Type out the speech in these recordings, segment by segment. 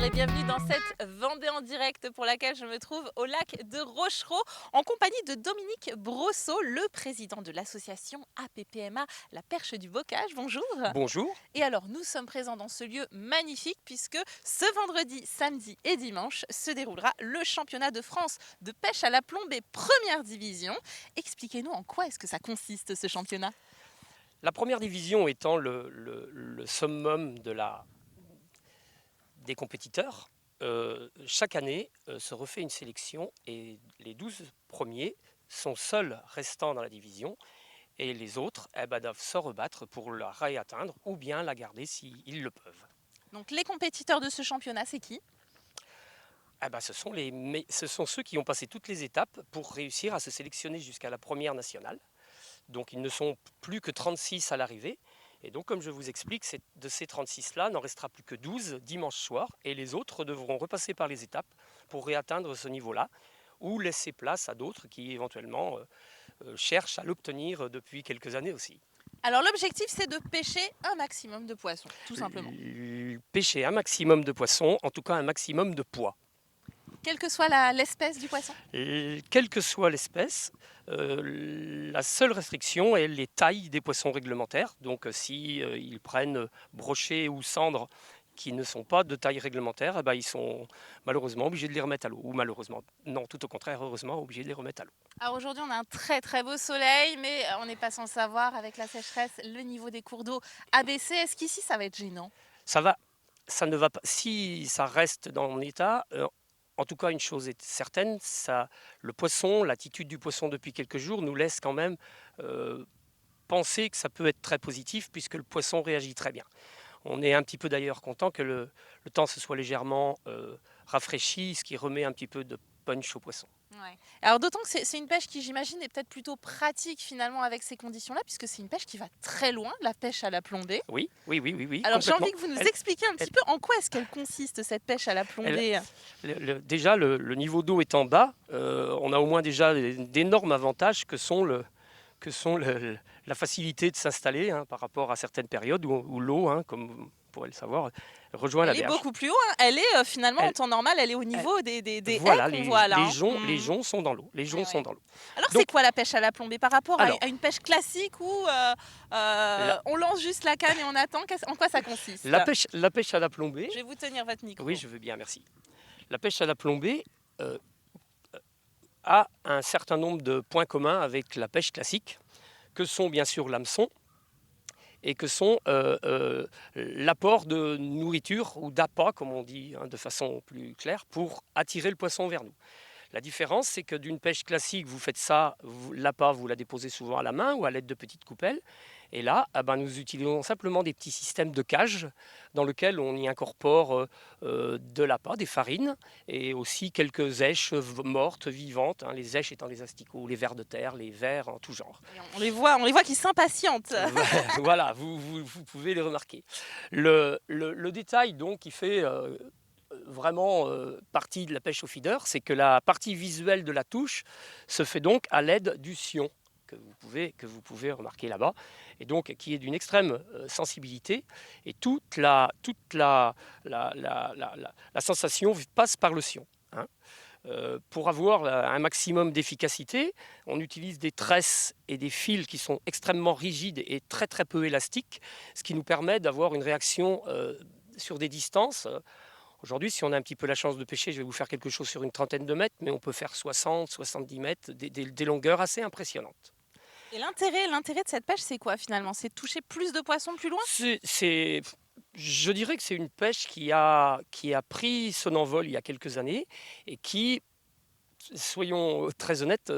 Bonjour et bienvenue dans cette Vendée en direct pour laquelle je me trouve au lac de Rochereau en compagnie de Dominique Brosseau, le président de l'association APPMA La Perche du Bocage. Bonjour. Bonjour. Et alors nous sommes présents dans ce lieu magnifique puisque ce vendredi, samedi et dimanche se déroulera le championnat de France de pêche à la plombée première division. Expliquez-nous en quoi est-ce que ça consiste ce championnat. La première division étant le summum des compétiteurs, chaque année se refait une sélection et les 12 premiers sont seuls restants dans la division et les autres doivent se rebattre pour la réatteindre ou bien la garder s'ils le peuvent. Donc les compétiteurs de ce championnat, c'est qui? Ce sont ceux qui ont passé toutes les étapes pour réussir à se sélectionner jusqu'à la première nationale. Donc ils ne sont plus que 36 à l'arrivée. Et donc comme je vous explique, de ces 36-là, n'en restera plus que 12 dimanche soir. Et les autres devront repasser par les étapes pour réatteindre ce niveau-là ou laisser place à d'autres qui éventuellement cherchent à l'obtenir depuis quelques années aussi. Alors l'objectif c'est de pêcher un maximum de poissons, tout simplement. Pêcher un maximum de poissons, en tout cas un maximum de poids. Quelle que soit l'espèce du poisson. Et quelle que soit l'espèce, la seule restriction est les tailles des poissons réglementaires. Donc si ils prennent brochet ou cendres qui ne sont pas de taille réglementaire, ils sont malheureusement obligés de les remettre à l'eau. Ou malheureusement, non, tout au contraire, heureusement, obligés de les remettre à l'eau. Alors aujourd'hui on a un très très beau soleil, mais on n'est pas sans savoir avec la sécheresse, le niveau des cours d'eau a baissé. Est-ce qu'ici ça va être gênant? Ça va, ça ne va pas. Si ça reste dans mon état, en tout cas, une chose est certaine, le poisson, l'attitude du poisson depuis quelques jours nous laisse quand même penser que ça peut être très positif puisque le poisson réagit très bien. On est un petit peu d'ailleurs content que le temps se soit légèrement rafraîchi, ce qui remet un petit peu de punch au poisson. Ouais. Alors d'autant que c'est une pêche qui j'imagine est peut-être plutôt pratique finalement avec ces conditions-là, puisque c'est une pêche qui va très loin, la pêche à la plombée. Oui, oui, oui, oui, oui, Alors j'ai complètement. envie que vous nous Elle- expliquiez un elle- petit peu en quoi est-ce qu'elle consiste cette pêche à la elle- plombée. Déjà, le niveau d'eau étant bas, on a au moins déjà d'énormes avantages la facilité de s'installer par rapport à certaines périodes où l'eau, comme vous pourrez le savoir, rejoint la Elle est berge. beaucoup plus haut, hein. Elle est finalement en Elle, temps normal, elle est au elle- niveau des haies voilà, qu'on voit là, hein. les joncs sont dans l'eau. Les Ouais, joncs sont ouais. dans l'eau. Alors c'est Donc, quoi la pêche à la plombée par rapport à alors, une pêche classique où la, on lance juste la canne et on attend? En quoi ça consiste? la pêche à la plombée, Je vais vous tenir votre oui, micro. je veux bien, merci. La pêche à la plombée euh, a un certain nombre de points communs avec la pêche classique, que sont bien sûr l'hameçon et que sont l'apport de nourriture ou d'appât, comme on dit de façon plus claire, pour attirer le poisson vers nous. La différence, c'est que d'une pêche classique, vous faites ça, l'appât, vous la déposez souvent à la main ou à l'aide de petites coupelles. Et là, nous utilisons simplement des petits systèmes de cage dans lesquels on y incorpore de l'appât, des farines et aussi quelques èches mortes, vivantes, les èches étant les asticots, les vers de terre, les vers en tout genre. Et on les voit qui s'impatientent. Voilà, vous pouvez les remarquer. Le détail donc qui fait vraiment partie de la pêche au feeder, c'est que la partie visuelle de la touche se fait donc à l'aide du sion que vous pouvez remarquer là-bas, et donc qui est d'une extrême sensibilité, et la sensation passe par le sion. Pour avoir un maximum d'efficacité, on utilise des tresses et des fils qui sont extrêmement rigides et très très peu élastiques, ce qui nous permet d'avoir une réaction sur des distances. Aujourd'hui, si on a un petit peu la chance de pêcher, je vais vous faire quelque chose sur une trentaine de mètres, mais on peut faire 60, 70 mètres, des longueurs assez impressionnantes. Et l'intérêt de cette pêche, c'est quoi finalement? C'est de toucher plus de poissons plus loin? Je dirais que c'est une pêche qui a pris son envol il y a quelques années et qui, soyons très honnêtes,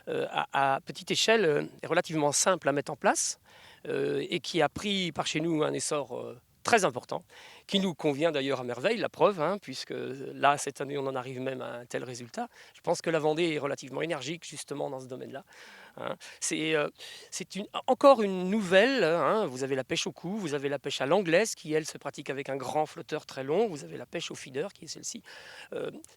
à petite échelle, est relativement simple à mettre en place et qui a pris par chez nous un essor très important, qui nous convient d'ailleurs à merveille, la preuve, puisque là, cette année, on en arrive même à un tel résultat. Je pense que la Vendée est relativement énergique justement dans ce domaine-là. C'est encore une nouvelle. Vous avez la pêche au cou, vous avez la pêche à l'anglaise qui, elle, se pratique avec un grand flotteur très long. Vous avez la pêche au feeder qui est celle-ci.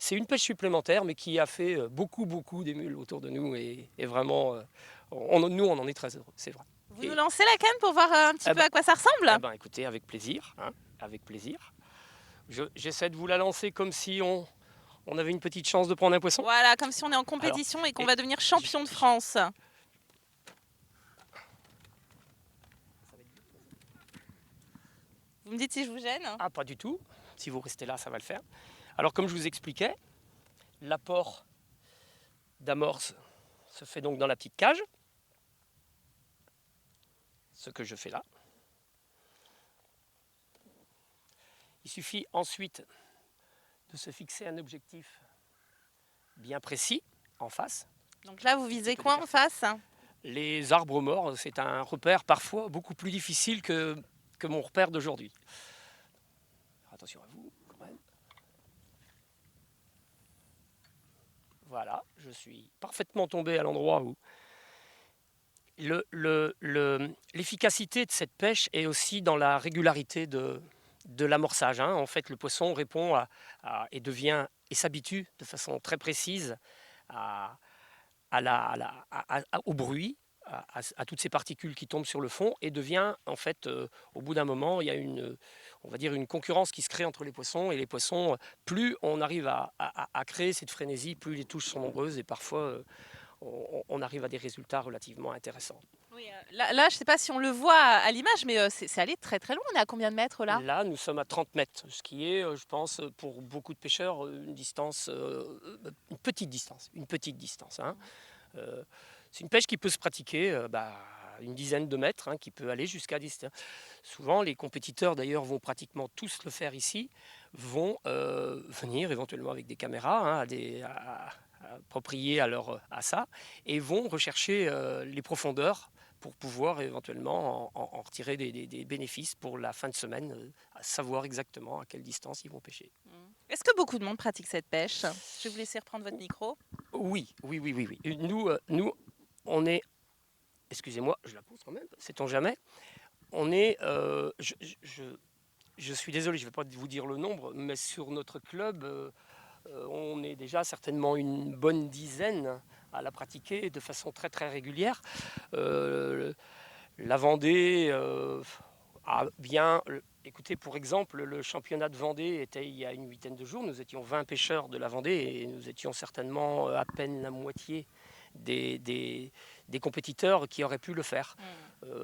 C'est une pêche supplémentaire, mais qui a fait beaucoup, beaucoup d'émules autour de nous. Et vraiment, nous, on en est très heureux, c'est vrai. Vous nous lancez la canne pour voir un petit peu à quoi ça ressemble? Écoutez, avec plaisir. Avec plaisir. J'essaie de vous la lancer comme si on avait une petite chance de prendre un poisson. Voilà, comme si on est en Alors, compétition et qu'on et va devenir j- champion de j- France. Vous me dites si je vous gêne? ah, pas du tout. Si vous restez là, ça va le faire. Alors, comme je vous expliquais, l'apport d'amorce se fait donc dans la petite cage. Ce que je fais là. Il suffit ensuite de se fixer un objectif bien précis en face. Donc là, vous visez quoi en face? Les arbres morts, c'est un repère parfois beaucoup plus difficile que mon repère d'aujourd'hui. Attention à vous, quand même. Voilà, je suis parfaitement tombé à l'endroit où... L'efficacité de cette pêche est aussi dans la régularité de l'amorçage. Hein. En fait, le poisson répond et devient et s'habitue de façon très précise à, au bruit, à toutes ces particules qui tombent sur le fond et devient en fait, au bout d'un moment, il y a on va dire une concurrence qui se crée entre les poissons et les poissons. Plus on arrive à créer cette frénésie, plus les touches sont nombreuses et parfois on arrive à des résultats relativement intéressants. Oui, là, je ne sais pas si on le voit à l'image, mais c'est allé très très loin. On est à combien de mètres là? Là, nous sommes à 30 mètres, ce qui est, je pense, pour beaucoup de pêcheurs, une distance, une petite distance. Une petite distance. Hein. C'est une pêche qui peut se pratiquer une dizaine de mètres, hein, qui peut aller jusqu'à 10. Souvent, les compétiteurs, d'ailleurs, vont pratiquement tous le faire ici, vont venir éventuellement avec des caméras, hein, appropriées à ça, et vont rechercher les profondeurs pour pouvoir éventuellement en retirer des bénéfices pour la fin de semaine, à savoir exactement à quelle distance ils vont pêcher. Est-ce que beaucoup de monde pratique cette pêche? Je vais vous laisser reprendre votre micro. Oui. Nous, on est... Excusez-moi, je la pose quand même, sait-on jamais. On est... je suis désolé, je ne vais pas vous dire le nombre, mais sur notre club, on est déjà certainement une bonne dizaine à la pratiquer de façon très très régulière. La Vendée a bien... Écoutez, pour exemple, le championnat de Vendée était il y a une huitaine de jours. Nous étions 20 pêcheurs de la Vendée et nous étions certainement à peine la moitié des compétiteurs qui auraient pu le faire.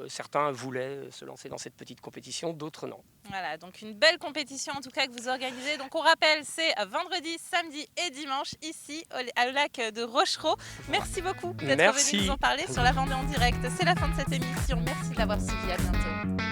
Certains voulaient se lancer dans cette petite compétition, d'autres non. Voilà, donc une belle compétition en tout cas que vous organisez. Donc on rappelle, c'est vendredi, samedi et dimanche ici au lac de Rochereau. Merci beaucoup d'être venu nous en parler sur la Vendée en direct. C'est la fin de cette émission. Merci de l'avoir suivi. À bientôt.